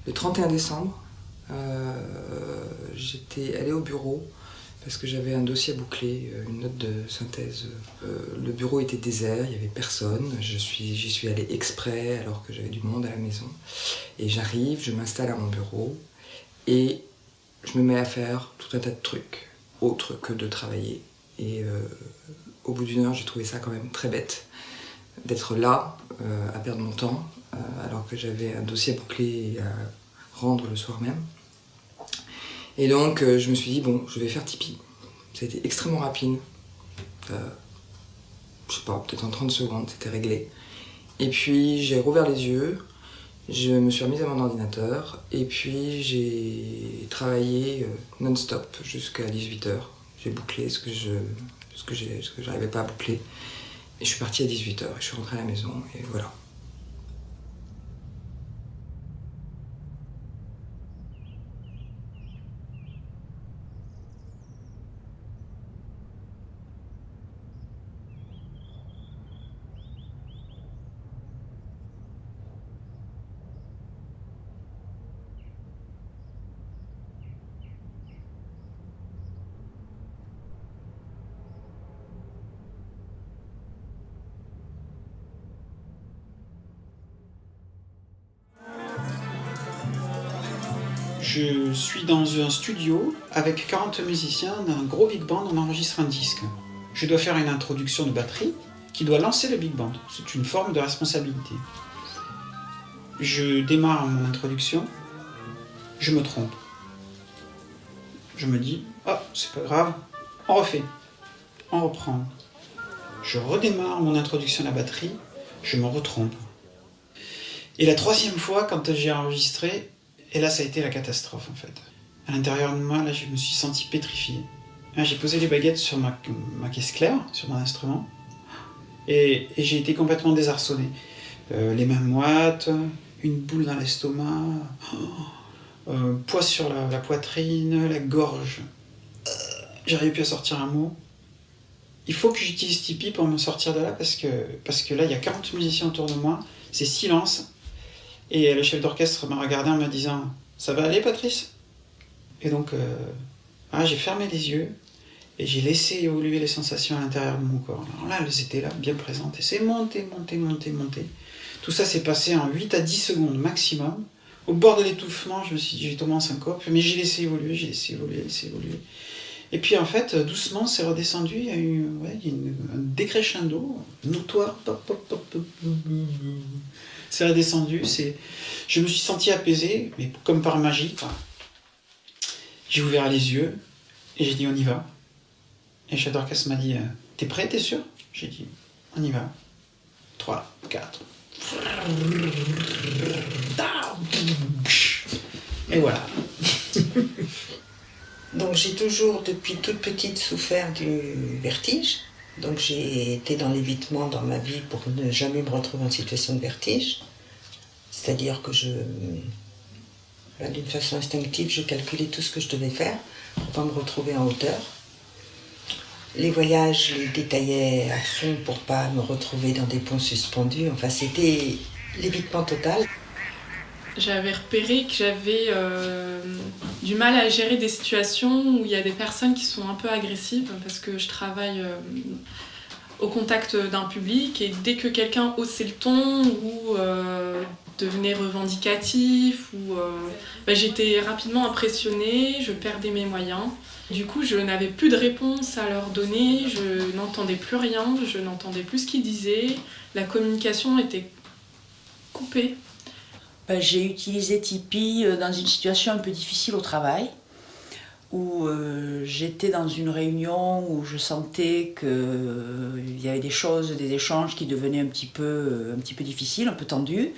Le 31 décembre, j'étais allée au bureau parce que j'avais un dossier à boucler, une note de synthèse. Le bureau était désert, il n'y avait personne. J'y suis allée exprès alors que j'avais du monde à la maison. Et j'arrive, je m'installe à mon bureau et je me mets à faire tout un tas de trucs autres que de travailler. Et au bout d'une heure, j'ai trouvé ça quand même très bête d'être là, à perdre mon temps, alors que j'avais un dossier à boucler et à rendre le soir même. Et donc, je me suis dit, bon, je vais faire Tipeee. Ça a été extrêmement rapide. Je sais pas, peut-être en 30 secondes, c'était réglé. Et puis, j'ai rouvert les yeux, je me suis remise à mon ordinateur, et puis j'ai travaillé non-stop jusqu'à 18h. J'ai bouclé ce que j'arrivais pas à boucler. Et je suis partie à 18h, et je suis rentrée à la maison, et voilà. Je suis dans un studio avec 40 musiciens d'un gros big band, on enregistre un disque. Je dois faire une introduction de batterie qui doit lancer le big band. C'est une forme de responsabilité. Je démarre mon introduction, je me trompe. Je me dis, oh, c'est pas grave, on refait, on reprend. Je redémarre mon introduction à la batterie, je me retrompe. Et la troisième fois, quand j'ai enregistré, et là ça a été la catastrophe en fait. À l'intérieur de moi, là, je me suis senti pétrifié. Là, j'ai posé les baguettes sur ma caisse claire, sur mon instrument, et j'ai été complètement désarçonné. Les mains moites, une boule dans l'estomac, poids sur la poitrine, la gorge. J'arrivais plus à sortir un mot. Il faut que j'utilise Tipeee pour me sortir de là parce que là, il y a 40 musiciens autour de moi, c'est silence. Et le chef d'orchestre m'a regardé en me disant « Ça va aller, Patrice ?» Et donc, j'ai fermé les yeux et j'ai laissé évoluer les sensations à l'intérieur de mon corps. Alors là, elles étaient là, bien présentes. Et c'est monté. Tout ça s'est passé en 8 à 10 secondes maximum. Au bord de l'étouffement, je me suis dit, je vais tomber en syncope, mais j'ai laissé évoluer. Et puis en fait, doucement, c'est redescendu, il y a eu un décrescendo notoire. C'est redescendu, je me suis senti apaisé, mais comme par magie. J'ai ouvert les yeux et j'ai dit on y va. Et le chef d'orchestre m'a dit t'es prêt, t'es sûr? J'ai dit on y va. 3, 4. Et voilà. Donc j'ai toujours, depuis toute petite, souffert du vertige. Donc j'ai été dans l'évitement dans ma vie pour ne jamais me retrouver en situation de vertige. C'est-à-dire que d'une façon instinctive, je calculais tout ce que je devais faire pour ne pas me retrouver en hauteur. Les voyages, je les détaillais à fond pour ne pas me retrouver dans des ponts suspendus. Enfin, c'était l'évitement total. J'avais repéré que j'avais du mal à gérer des situations où il y a des personnes qui sont un peu agressives parce que je travaille au contact d'un public et dès que quelqu'un haussait le ton ou devenait revendicatif j'étais rapidement impressionnée, je perdais mes moyens. Du coup, je n'avais plus de réponse à leur donner, je n'entendais plus rien, je n'entendais plus ce qu'ils disaient, la communication était coupée. J'ai utilisé Tipeee dans une situation un peu difficile au travail, où j'étais dans une réunion où je sentais qu'il y avait des choses, des échanges qui devenaient un petit peu difficiles, un peu tendus.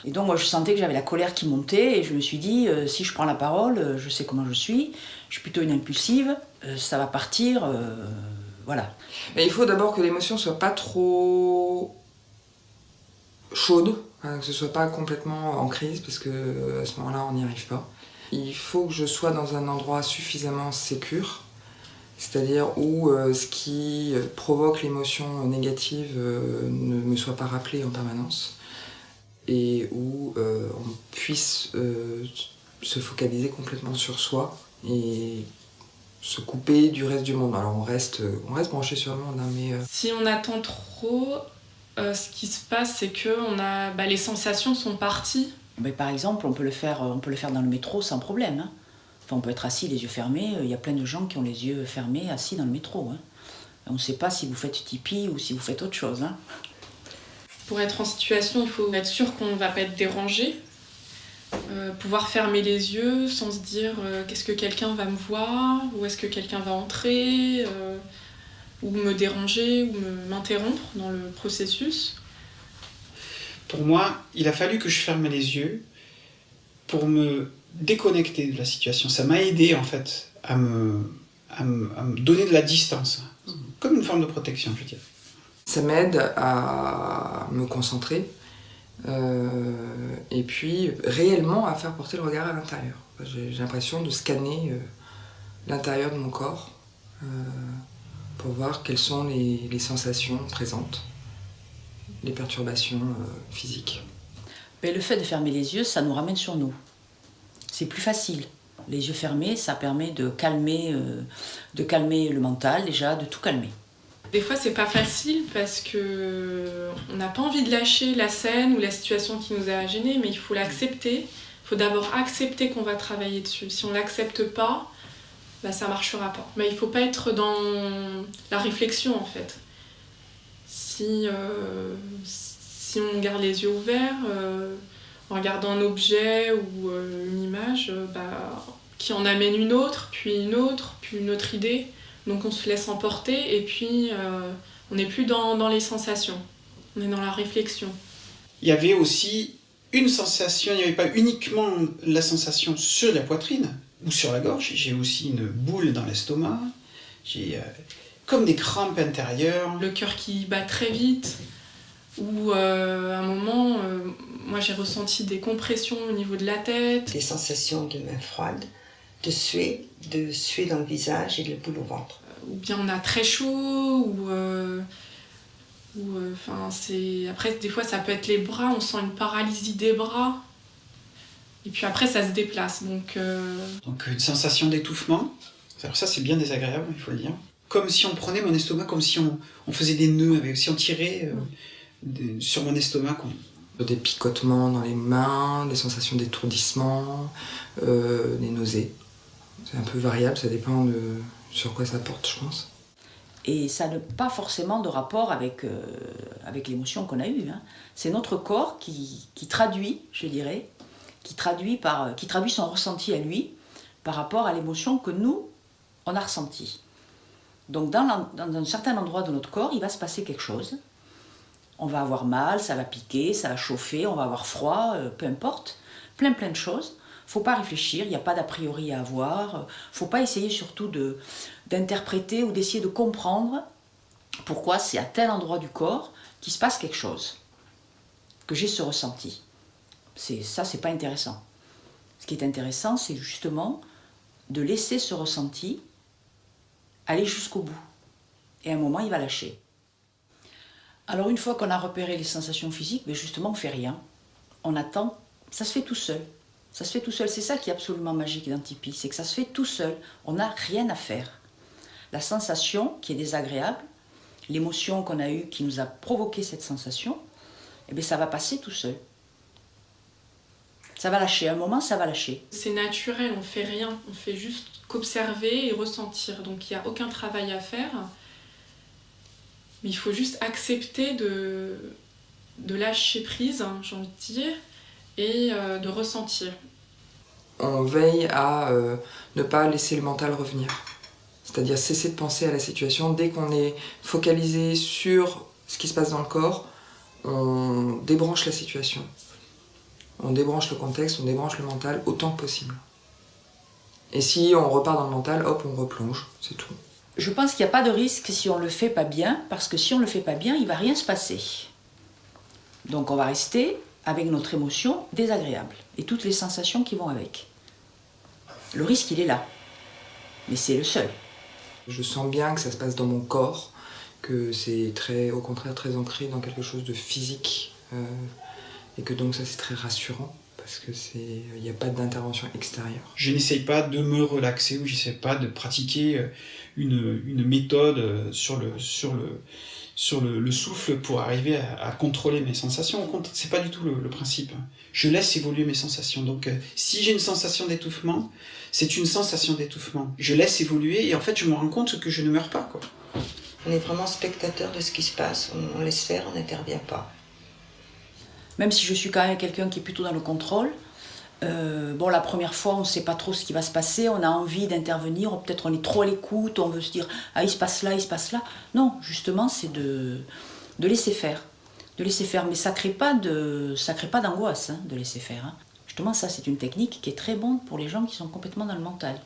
Et donc moi je sentais que j'avais la colère qui montait et je me suis dit si je prends la parole, je sais comment je suis plutôt une impulsive, ça va partir, voilà. Mais il faut d'abord que l'émotion soit pas trop chaude, que ce soit pas complètement en crise parce que à ce moment-là on n'y arrive pas. Il faut que je sois dans un endroit suffisamment sécure, c'est-à-dire où ce qui provoque l'émotion négative ne me soit pas rappelé en permanence. et où on puisse se focaliser complètement sur soi et se couper du reste du monde. Alors on reste branché sur le monde, hein, mais... Si on attend trop, ce qui se passe, c'est que les sensations sont parties. Mais par exemple, on peut le faire dans le métro sans problème. Hein. Enfin, on peut être assis, les yeux fermés. Il y a plein de gens qui ont les yeux fermés, assis dans le métro. Hein. On ne sait pas si vous faites tipi ou si vous faites autre chose. Hein. Pour être en situation, il faut être sûr qu'on ne va pas être dérangé. Pouvoir fermer les yeux sans se dire qu'est-ce que quelqu'un va me voir, ou est-ce que quelqu'un va entrer, ou me déranger, ou m'interrompre dans le processus. Pour moi, il a fallu que je ferme les yeux pour me déconnecter de la situation. Ça m'a aidé en fait à me donner de la distance, comme une forme de protection, je dirais. Ça m'aide à me concentrer et puis réellement à faire porter le regard à l'intérieur. J'ai l'impression de scanner l'intérieur de mon corps pour voir quelles sont les sensations présentes, les perturbations physiques. Mais le fait de fermer les yeux, ça nous ramène sur nous. C'est plus facile. Les yeux fermés, ça permet de calmer le mental déjà, de tout calmer. Des fois, c'est pas facile parce que on n'a pas envie de lâcher la scène ou la situation qui nous a gênés, mais il faut l'accepter. Il faut d'abord accepter qu'on va travailler dessus. Si on l'accepte pas, ça marchera pas. Mais il faut pas être dans la réflexion en fait. Si on garde les yeux ouverts, en regardant un objet ou une image, qui en amène une autre, puis une autre idée. Donc on se laisse emporter et puis on n'est plus dans les sensations, on est dans la réflexion. Il y avait aussi une sensation, il n'y avait pas uniquement la sensation sur la poitrine ou sur la gorge, j'ai aussi une boule dans l'estomac, j'ai comme des crampes intérieures. Le cœur qui bat très vite, ou à un moment, moi j'ai ressenti des compressions au niveau de la tête. Des sensations de mains froides, de suer dans le visage et de boule au ventre. Ou bien on a très chaud, après des fois ça peut être les bras, on sent une paralysie des bras. Et puis après ça se déplace. Donc une sensation d'étouffement. Alors ça c'est bien désagréable, il faut le dire. Comme si on prenait mon estomac, comme si on faisait des nœuds, si on tirait sur mon estomac. Des picotements dans les mains, des sensations d'étourdissement, des nausées. C'est un peu variable, ça dépend de sur quoi ça porte, je pense. Et ça n'a pas forcément de rapport avec l'émotion qu'on a eue. Hein. C'est notre corps qui traduit, je dirais, qui traduit son ressenti à lui par rapport à l'émotion que nous, on a ressentie. Donc dans un certain endroit de notre corps, il va se passer quelque chose. On va avoir mal, ça va piquer, ça va chauffer, on va avoir froid, peu importe. Plein de choses. Faut pas réfléchir, il n'y a pas d'a priori à avoir. Faut pas essayer surtout d'interpréter ou d'essayer de comprendre pourquoi c'est à tel endroit du corps qu'il se passe quelque chose, que j'ai ce ressenti. C'est pas intéressant. Ce qui est intéressant, c'est justement de laisser ce ressenti aller jusqu'au bout. Et à un moment, il va lâcher. Alors une fois qu'on a repéré les sensations physiques, justement on ne fait rien. On attend, ça se fait tout seul. Ça se fait tout seul, c'est ça qui est absolument magique dans Tipeee, c'est que ça se fait tout seul, on n'a rien à faire. La sensation qui est désagréable, l'émotion qu'on a eue qui nous a provoqué cette sensation, ça va passer tout seul. Ça va lâcher, à un moment ça va lâcher. C'est naturel, on fait rien, on fait juste qu'observer et ressentir, donc il n'y a aucun travail à faire. Mais il faut juste accepter de lâcher prise, j'ai envie de dire, et de ressentir. On veille à ne pas laisser le mental revenir. C'est-à-dire cesser de penser à la situation. Dès qu'on est focalisé sur ce qui se passe dans le corps, on débranche la situation. On débranche le contexte, on débranche le mental autant que possible. Et si on repart dans le mental, hop, on replonge, c'est tout. Je pense qu'il n'y a pas de risque si on ne le fait pas bien, parce que si on ne le fait pas bien, il ne va rien se passer. Donc on va rester avec notre émotion désagréable et toutes les sensations qui vont avec. Le risque, il est là. Mais c'est le seul. Je sens bien que ça se passe dans mon corps, que c'est au contraire très ancré dans quelque chose de physique, et que donc ça c'est très rassurant parce que il n'y a pas d'intervention extérieure. Je n'essaye pas de me relaxer ou j'essaie pas de pratiquer une méthode sur le souffle pour arriver à contrôler mes sensations. Au contraire, c'est pas du tout le principe. Je laisse évoluer mes sensations. Donc, si j'ai une sensation d'étouffement, c'est une sensation d'étouffement. Je laisse évoluer et en fait, je me rends compte que je ne meurs pas, quoi. On est vraiment spectateur de ce qui se passe, on laisse faire, on n'intervient pas. Même si je suis quand même quelqu'un qui est plutôt dans le contrôle, la première fois, on ne sait pas trop ce qui va se passer, on a envie d'intervenir, peut-être on est trop à l'écoute, on veut se dire « Ah, il se passe là, il se passe là ». Non, justement, c'est de laisser faire. De laisser faire, mais ça ne crée pas d'angoisse, hein, de laisser faire. Hein. Justement, ça, c'est une technique qui est très bonne pour les gens qui sont complètement dans le mental.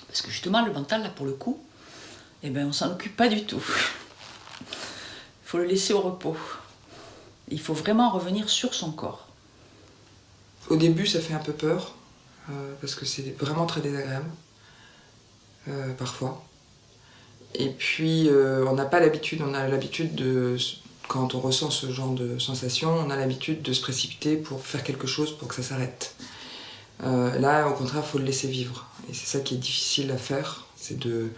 Parce que justement, le mental, là, pour le coup, on ne s'en occupe pas du tout. Il faut le laisser au repos. Il faut vraiment revenir sur son corps. Au début, ça fait un peu peur, parce que c'est vraiment très désagréable, parfois. Et puis, on n'a pas l'habitude, quand on ressent ce genre de sensation, on a l'habitude de se précipiter pour faire quelque chose pour que ça s'arrête. Là, au contraire, il faut le laisser vivre. Et c'est ça qui est difficile à faire, c'est de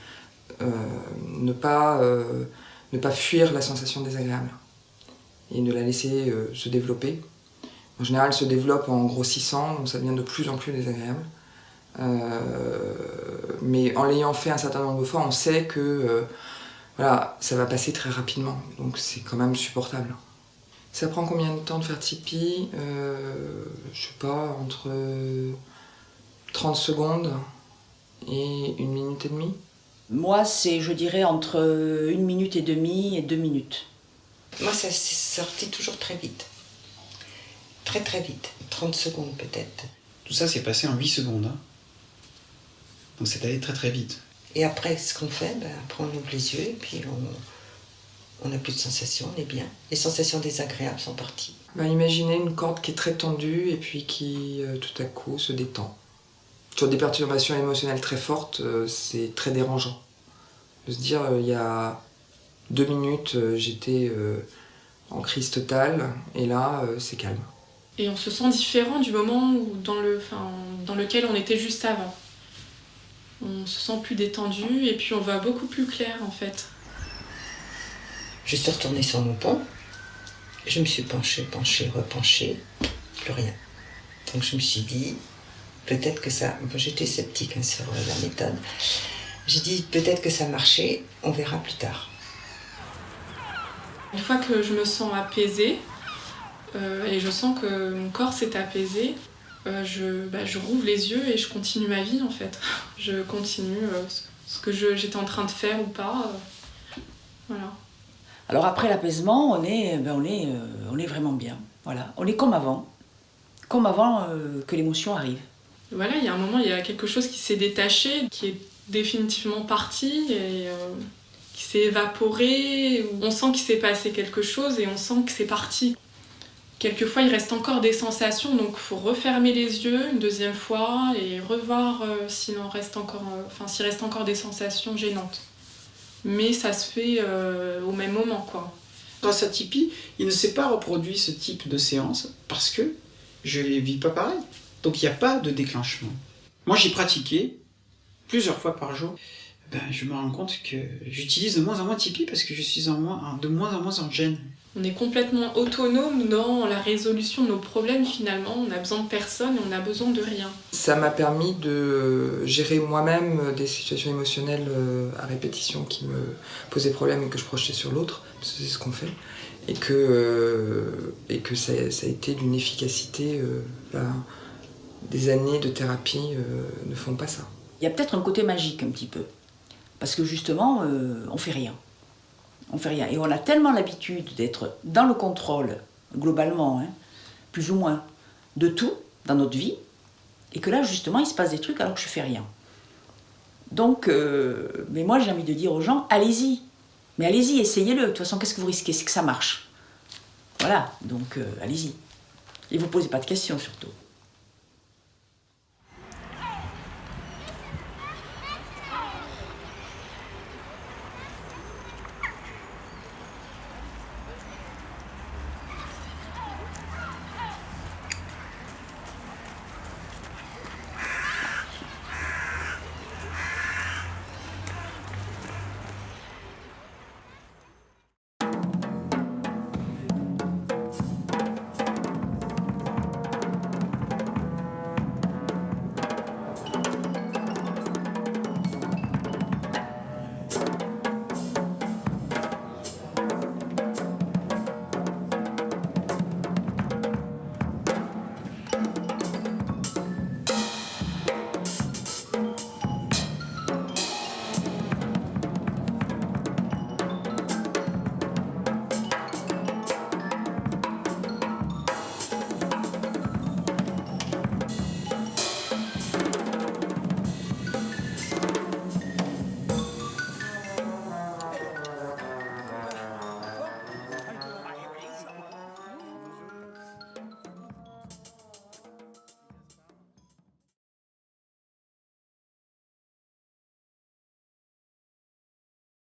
ne pas fuir la sensation désagréable et de la laisser se développer. En général, elle se développe en grossissant, donc ça devient de plus en plus désagréable. Mais en l'ayant fait un certain nombre de fois, on sait que ça va passer très rapidement, donc c'est quand même supportable. Ça prend combien de temps de faire Tipeee ? Je sais pas, entre 30 secondes et 1 minute et demie. Moi, c'est, je dirais, entre 1 minute et demie et 2 minutes. Moi, ça s'est sorti toujours très vite. Très très vite, 30 secondes peut-être. Tout ça s'est passé en 8 secondes. Hein. Donc c'est allé très très vite. Et après, ce qu'on fait, après on ouvre les yeux et puis on n'a plus de sensations, on est bien. Les sensations désagréables sont parties. Imaginez une corde qui est très tendue et puis qui tout à coup se détend. Sur des perturbations émotionnelles très fortes, c'est très dérangeant. De se dire, il y a 2 minutes, j'étais en crise totale et là, c'est calme. Et on se sent différent du moment dans lequel on était juste avant. On se sent plus détendu et puis on va beaucoup plus clair en fait. Je suis retournée sur mon pont, je me suis penchée, repenchée, plus rien. Donc je me suis dit, peut-être que ça... J'étais sceptique sur la méthode. J'ai dit, peut-être que ça marchait, on verra plus tard. Une fois que je me sens apaisée, et je sens que mon corps s'est apaisé, je rouvre les yeux et je continue ma vie en fait. Je continue ce que j'étais en train de faire ou pas. Voilà. Alors après l'apaisement, on est vraiment bien. Voilà. On est comme avant que l'émotion arrive. Voilà, il y a un moment, il y a quelque chose qui s'est détaché, qui est définitivement parti et qui s'est évaporé. On sent qu'il s'est passé quelque chose et on sent que c'est parti. Quelquefois, il reste encore des sensations, donc il faut refermer les yeux une deuxième fois et revoir s'il reste encore des sensations gênantes. Mais ça se fait au même moment, quoi. Grâce à Tipeee, il ne s'est pas reproduit ce type de séance parce que je ne les vis pas pareil. Donc il n'y a pas de déclenchement. Moi, j'ai pratiqué plusieurs fois par jour. Je me rends compte que j'utilise de moins en moins Tipeee parce que je suis de moins en moins en gêne. On est complètement autonome dans la résolution de nos problèmes finalement. On n'a besoin de personne et on n'a besoin de rien. Ça m'a permis de gérer moi-même des situations émotionnelles à répétition qui me posaient problème et que je projetais sur l'autre, parce que c'est ce qu'on fait. Et que ça a été d'une efficacité. Des années de thérapie ne font pas ça. Il y a peut-être un côté magique un petit peu. Parce que justement, on fait rien. On fait rien. Et on a tellement l'habitude d'être dans le contrôle, globalement, plus ou moins, de tout dans notre vie, et que là, justement, il se passe des trucs alors que je fais rien. Donc, mais moi, j'ai envie de dire aux gens, allez-y. Mais allez-y, essayez-le. De toute façon, qu'est-ce que vous risquez ? C'est que ça marche. Voilà, donc allez-y. Et vous ne posez pas de questions, surtout.